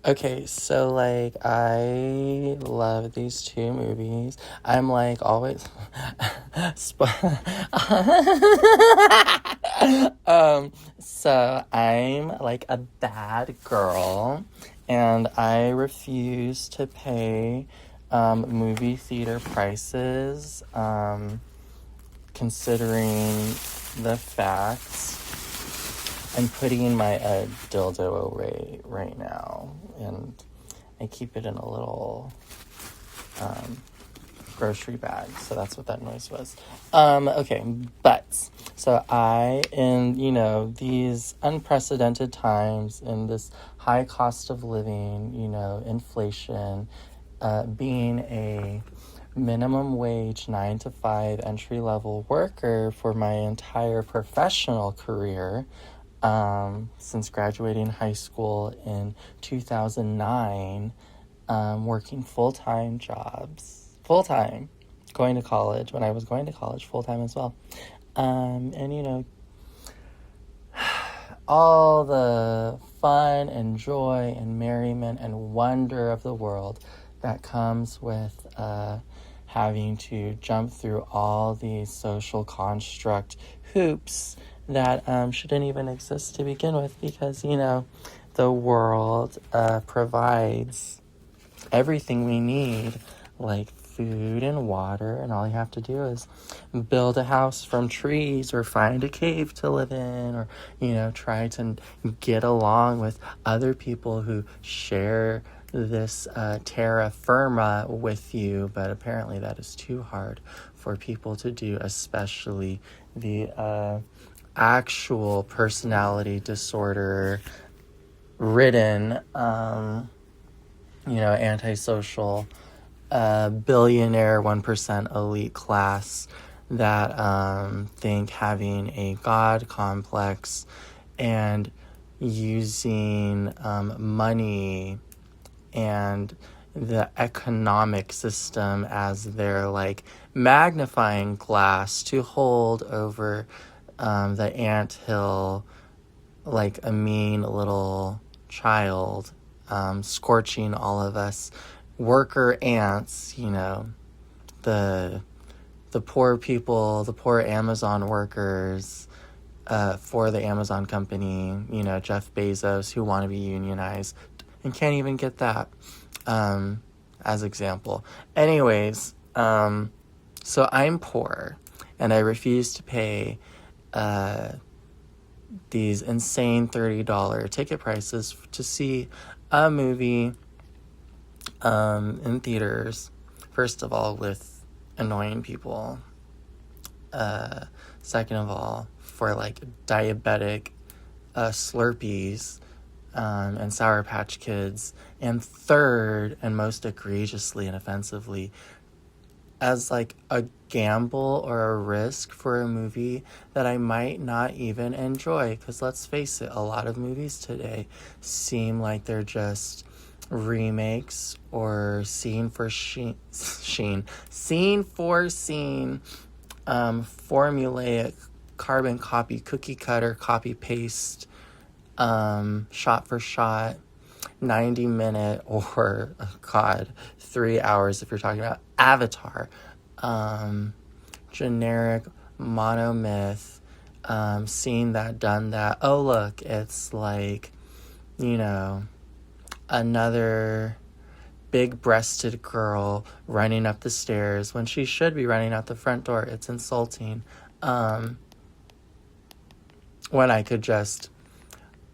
Okay, so like I love these two movies. I'm like always so I'm like a bad girl and I refuse to pay movie theater prices considering the facts. I'm putting my dildo away right now, and I keep it in a little grocery bag, so that's what that noise was. Okay, but, so in these unprecedented times, in this high cost of living, inflation, being a minimum wage 9 to 5 entry level worker for my entire professional career, since graduating high school in 2009, working full-time jobs, full-time, going to college, when I was going to college, full-time as well, and all the fun and joy and merriment and wonder of the world that comes with having to jump through all these social construct hoops that shouldn't even exist to begin with, because the world provides everything we need, like food and water, and all you have to do is build a house from trees or find a cave to live in, or try to get along with other people who share this terra firma with you. But apparently that is too hard for people to do, especially the actual personality disorder ridden antisocial billionaire 1% elite class that think having a god complex and using money and the economic system as their like magnifying glass to hold over the anthill like a mean little child, scorching all of us worker ants, the poor people, the poor Amazon workers for the Amazon company, Jeff Bezos, who want to be unionized and can't even get that as example. Anyways, so I'm poor and I refuse to pay these insane $30 ticket prices to see a movie in theaters, first of all, with annoying people, second of all, for like diabetic Slurpees and Sour Patch Kids, and third, and most egregiously and offensively, as like a gamble or a risk for a movie that I might not even enjoy. Because let's face it, a lot of movies today seem like they're just remakes or scene for scene formulaic carbon copy, cookie cutter, copy paste, shot for shot, 90-minute or 3 hours if you're talking about Avatar, generic monomyth, seen that, done that. Oh look, it's like another big-breasted girl running up the stairs when she should be running out the front door. It's insulting. When I could just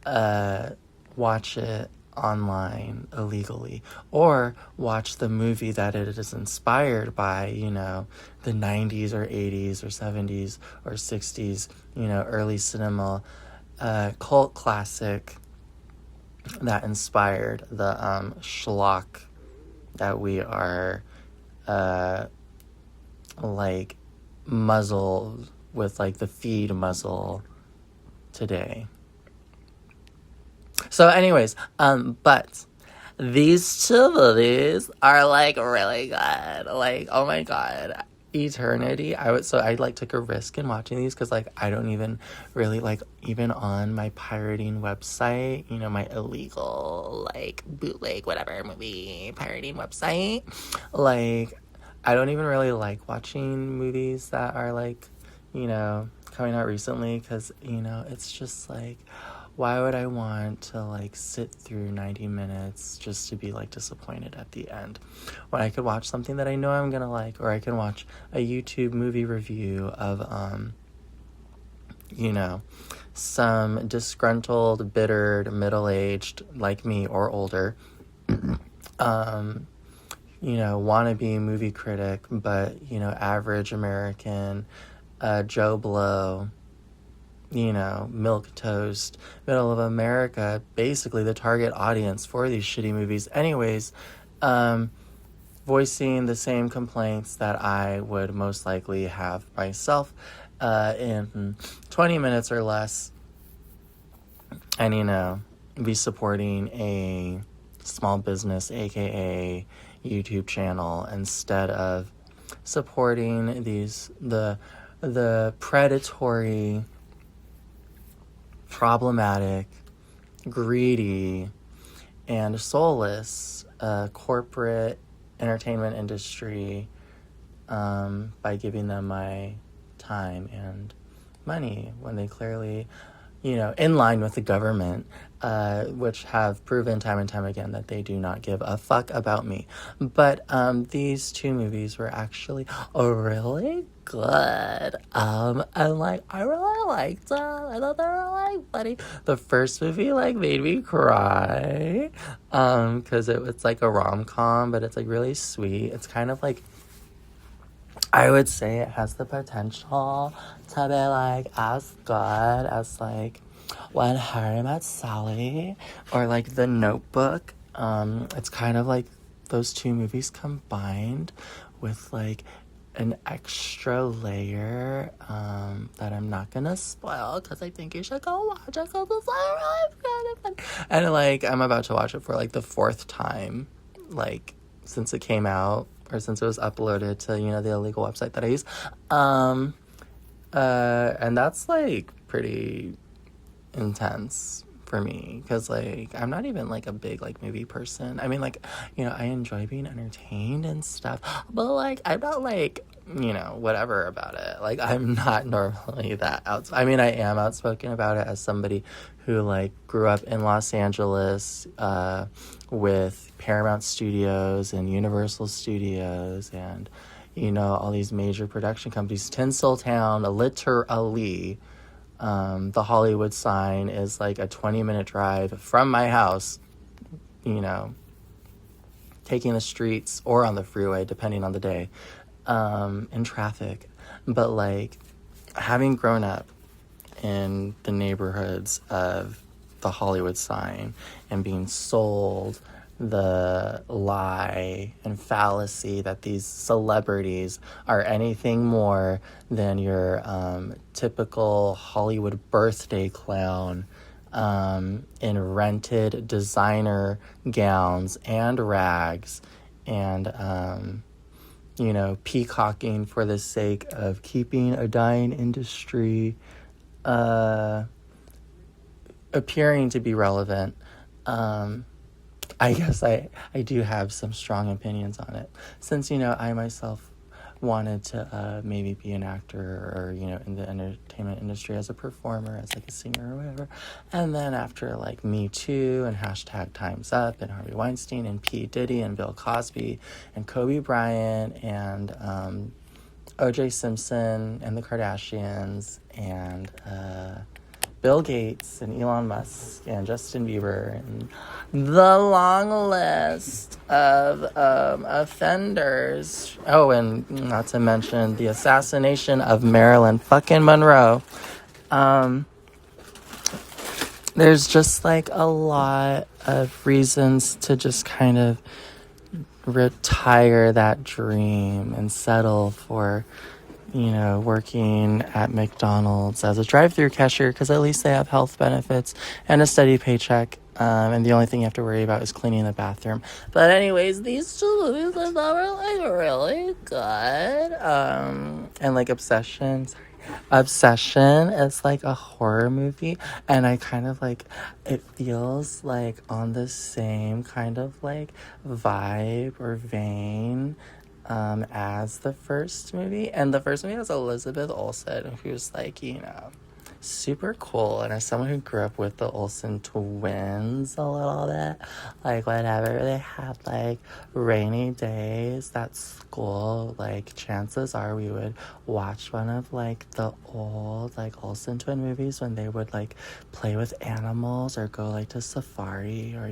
watch it online illegally, or watch the movie that it is inspired by, the 90s or 80s or 70s or 60s, early cinema, cult classic that inspired the schlock that we are like muzzled with, like the feed muzzle today. So anyways, but these two movies are like really good. Like, oh my god, eternity. I like took a risk in watching these because like I don't even really like, even on my pirating website, you know, my illegal like bootleg whatever movie pirating website, like I don't even really like watching movies that are like, you know, coming out recently, because you know, it's just like, why would I want to like sit through 90 minutes just to be like disappointed at the end, when I could watch something that I know I'm gonna like, or I can watch a YouTube movie review of you know, some disgruntled, bittered, middle-aged like me or older you know, wannabe movie critic, but you know, average American Joe Blow, you know, milquetoast, middle of America, basically the target audience for these shitty movies anyways, voicing the same complaints that I would most likely have myself in 20 minutes or less, and, you know, be supporting a small business, aka YouTube channel, instead of supporting the predatory, problematic, greedy, and soulless corporate entertainment industry by giving them my time and money, when they clearly, you know, in line with the government, which have proven time and time again that they do not give a fuck about me. But these two movies were actually really good. And like, I really liked them. I thought they were like funny. The first movie like made me cry, because it's like a rom-com, but it's like really sweet. It's kind of like, I would say it has the potential to be like as good as like When Harry Met Sally or like The Notebook. It's kind of like those two movies combined with like an extra layer that I'm not gonna spoil, because I think you should go watch it, because it's like really kind of fun. And like, I'm about to watch it for like the fourth time, like since it came out, or since it was uploaded to, you know, the illegal website that I use. And that's like pretty intense for me, because like I'm not even like a big like movie person. I mean, like, you know, I enjoy being entertained and stuff, but like I'm not like, you know, whatever about it. Like, I'm not normally that I mean, I am outspoken about it as somebody who like grew up in Los Angeles with Paramount Studios and Universal Studios and, you know, all these major production companies. Tinseltown, literally, the Hollywood sign is like a 20-minute drive from my house, you know, taking the streets or on the freeway, depending on the day, in traffic. But like, having grown up in the neighborhoods of the Hollywood sign and being sold the lie and fallacy that these celebrities are anything more than your typical Hollywood birthday clown in rented designer gowns and rags and you know, peacocking for the sake of keeping a dying industry appearing to be relevant. I guess I do have some strong opinions on it, since, you know, I myself wanted to maybe be an actor, or, you know, in the entertainment industry as a performer, as like a singer or whatever. And then after like Me Too and hashtag Time's Up and Harvey Weinstein and P. Diddy and Bill Cosby and Kobe Bryant and O.J. Simpson and the Kardashians and Bill Gates and Elon Musk and Justin Bieber and the long list of offenders. Oh, and not to mention the assassination of Marilyn fucking Monroe. There's just like a lot of reasons to just kind of retire that dream and settle for, you know, working at McDonald's as a drive-through cashier, because at least they have health benefits and a steady paycheck, And the only thing you have to worry about is cleaning the bathroom. But anyways, these two movies I thought were like really good. And like Obsession is like a horror movie, and I kind of like, it feels like on the same kind of like vibe or vein as the first movie. And the first movie has Elizabeth Olsen, who's like, super cool. And as someone who grew up with the Olsen twins a little bit, like whenever they had like rainy days at school, like chances are we would watch one of like the old like Olsen twin movies when they would like play with animals or go like to safari, or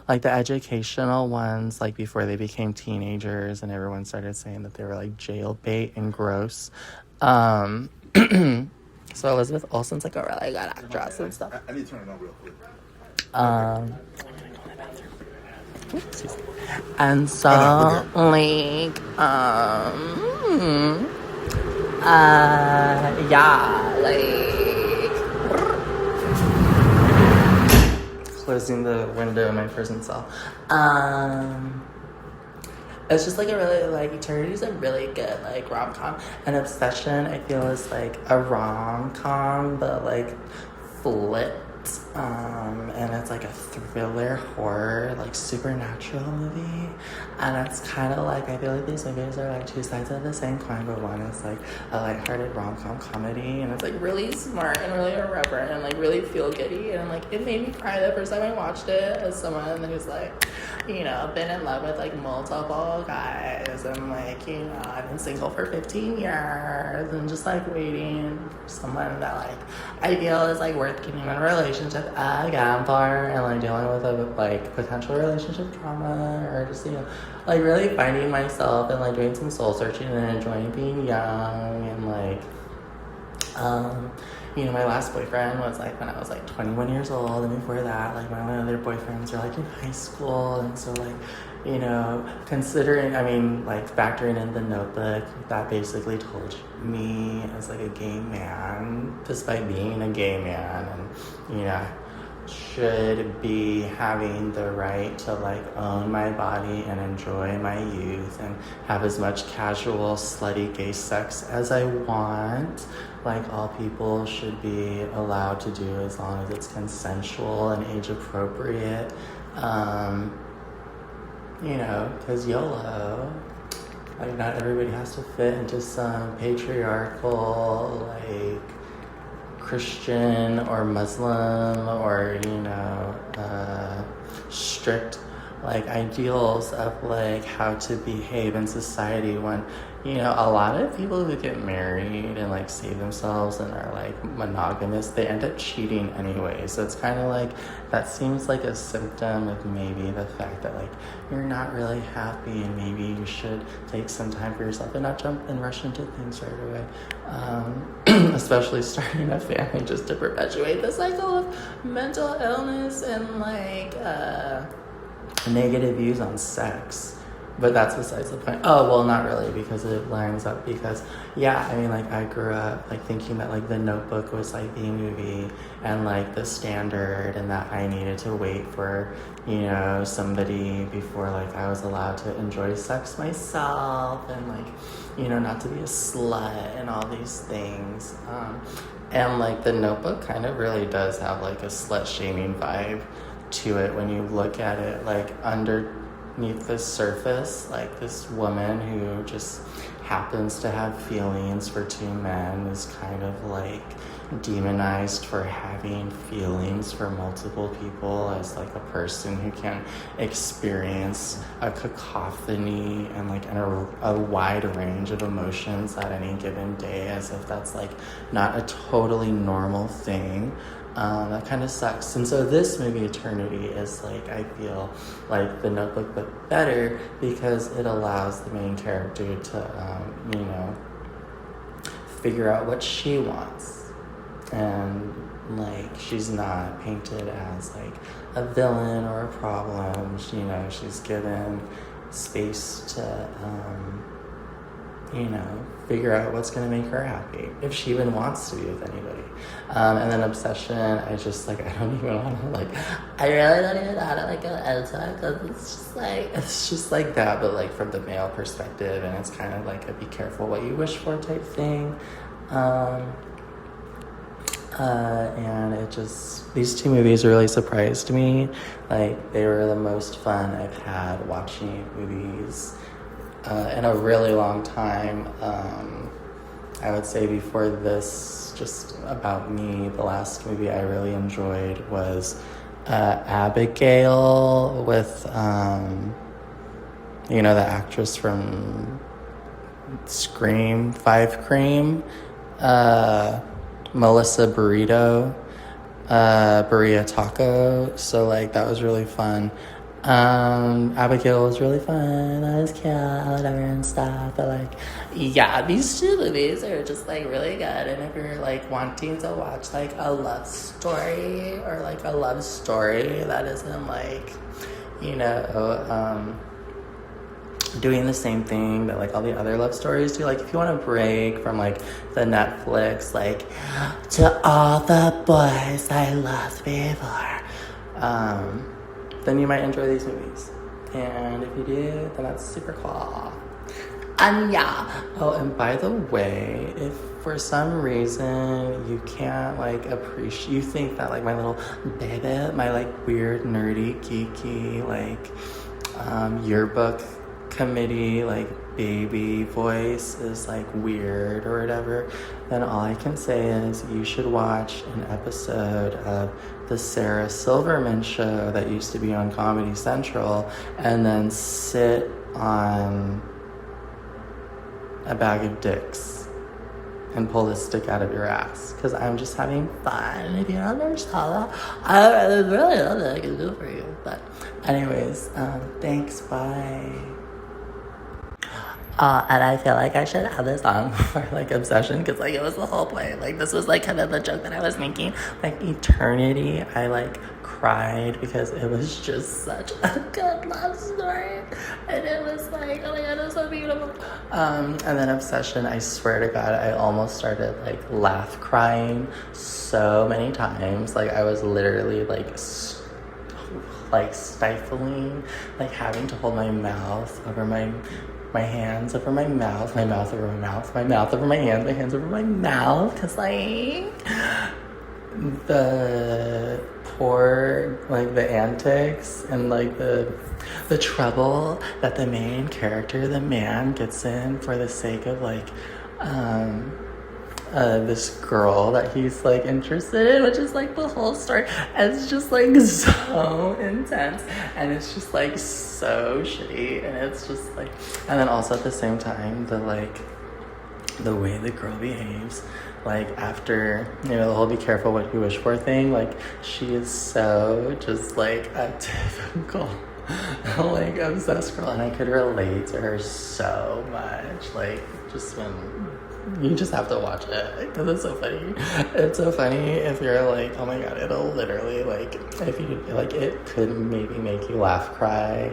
like the educational ones, like before they became teenagers and everyone started saying that they were like jailbait and gross. So Elizabeth Olsen's like a really good actress and stuff. I need to turn it on real quick. I'm gonna go in the bathroom. Excuse me. And so, closing the window in my prison cell. It's just like a really, like, Eternity is a really good, like, rom-com. And Obsession, I feel, is like a rom-com, but like flipped. And it's like a thriller horror, like supernatural movie. And it's kind of like, I feel like these movies are like two sides of the same coin, but one is like a lighthearted rom-com comedy, and it's like really smart and really irreverent and like really feel-goody. And like it made me cry the first time I watched it, as someone who's like, been in love with like multiple guys, and like, I've been single for 15 years and just like waiting for someone that like I feel is like worth getting in a relationship again for, and like dealing with a like potential relationship trauma, or just like really finding myself and like doing some soul searching and enjoying being young. And like my last boyfriend was like when I was like 21 years old, and before that, like my other boyfriends were like in high school. And so like, considering, like factoring in The Notebook, that basically told me as like a gay man, despite being a gay man, and should be having the right to like own my body and enjoy my youth and have as much casual slutty gay sex as I want, like all people should be allowed to do, as long as it's consensual and age appropriate. Because YOLO, like not everybody has to fit into some patriarchal like Christian or Muslim or strict like ideals of like how to behave in society, when a lot of people who get married and like save themselves and are like monogamous, they end up cheating anyway. So it's kind of like that seems like a symptom of maybe the fact that like you're not really happy, and maybe you should take some time for yourself and not jump and rush into things right away. Especially starting a family just to perpetuate the cycle of mental illness and like negative views on sex. But that's besides the point. Oh, well, not really, because it lines up, because I grew up like thinking that like The Notebook was like the movie and like the standard, and that I needed to wait for somebody before like I was allowed to enjoy sex myself, and like not to be a slut and all these things. And like The Notebook kind of really does have like a slut shaming vibe to it when you look at it, like underneath the surface, like this woman who just happens to have feelings for two men is kind of like demonized for having feelings for multiple people, as like a person who can experience a cacophony and like a wide range of emotions at any given day, as if that's like not a totally normal thing. That kind of sucks. And so this movie, Eternity, is like, I feel like The Notebook, but better, because it allows the main character to, figure out what she wants. And like, she's not painted as like a villain or a problem. She's given space to figure out what's going to make her happy, if she even wants to be with anybody. And then Obsession, I just, I don't even want to, I really don't even know how to, go into it, because it's just like that, but, from the male perspective, and it's kind of a be careful what you wish for type thing. And these two movies really surprised me. They were the most fun I've had watching movies in a really long time. I would say before this, just about me, the last movie I really enjoyed was Abigail with, the actress from Scream, Five Cream, Melissa Burrito Taco. So that was really fun. Abigail was really fun. That was cute, whatever and stuff. But yeah, these two movies are just really good. And if you're wanting to watch a love story, or a love story that isn't doing the same thing that all the other love stories do, if you want a break from the Netflix to all the boys I loved before, then you might enjoy these movies. And if you do, then that's super cool. And yeah. Oh, and by the way, if for some reason you can't appreciate, you think that my little baby, my weird nerdy geeky yearbook committee baby voice is weird or whatever, then all I can say is you should watch an episode of the Sarah Silverman show that used to be on Comedy Central, and then sit on a bag of dicks and pull the stick out of your ass, because I'm just having fun. If you don't understand that, I really don't know what I can do for you. But anyways, thanks, bye. And I feel I should have this song for Obsession, because it was the whole point. This was kind of the joke that I was making. Eternity, I cried because it was just such a good love story, and it was oh my god, it was so beautiful. And then Obsession, I swear to God, I almost started laugh crying so many times. I was literally stifling, having to hold my mouth over my hands over my mouth, my mouth over my mouth, my mouth over my hands, my hands over my mouth, because the poor, the antics and the trouble that the main character, the man, gets in for the sake of this girl that he's interested in, which is the whole story. And it's just so intense, and it's just so shitty, and it's just and then also at the same time the way the girl behaves after the whole be careful what you wish for thing, she is so just a typical obsessed girl, and I could relate to her so much. Just when you just have to watch it, because it's so funny. It's so funny if you're oh my god, it'll literally if you it could maybe make you laugh, cry,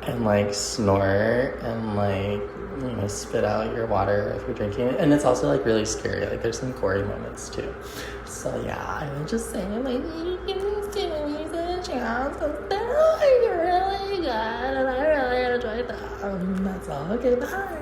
and snort, and spit out your water if you're drinking it. And it's also really scary. There's some gory moments too. So yeah, I would just say you give these two movies a chance, because they're really good, and I really enjoyed them. That's all. Okay, bye.